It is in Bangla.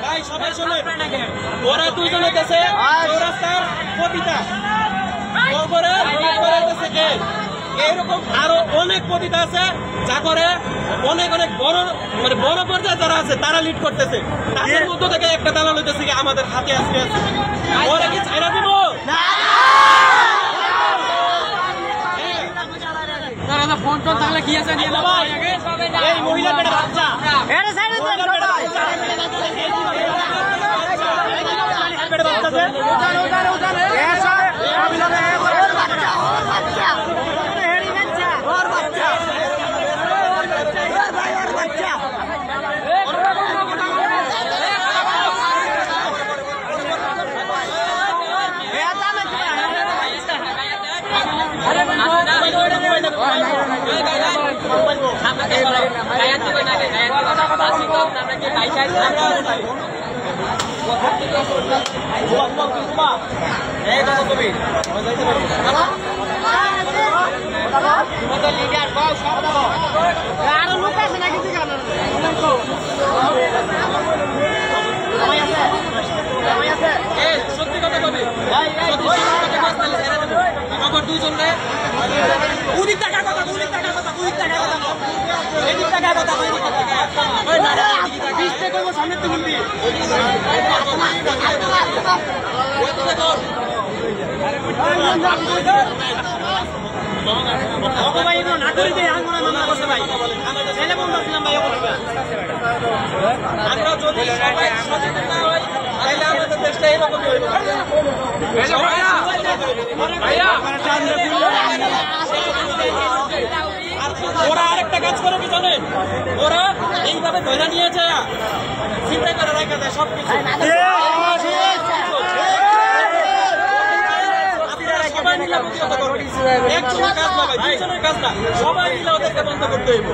ভাই সবাই শুনে ওরা দুইজন হইতেছে চৌরাস্তার পতিতা, এইরকম আরো অনেক পতিতা আছে যা করে অনেক অনেক বড় মানে বড় পর্যায়ে যারা আছে তারা লিড করতেছে। তাদের মধ্য থেকে একটা দালাল হইতেছে কি আমাদের হাতে আজকে আছে। ওরা কি ছাইরা দিব? ফোন টোন তাহলে কি আছে নিয়ে যাবো। এই মহিলা পেটের বাচ্চা সত্যি কথা বলবি দুইজন কুড়ি টাকার কথা সামনে তো বলবি আমরা যদি সবাই সচেতন না হই তাহলে আমাদের দেশটা এরকমই হইব। ওরা আরেকটা কাজ করে কি জানেন, ওরা এইভাবে ধরে নিয়ে যায় চিন্তা করে রেখে দেয় সবকিছু। সবাই মিলে প্রতিহত করবে, একজনের কাজ না ভাই, দুজনের কাজ না, সবাই মিলে ওদেরকে বন্ধ করতে হইব।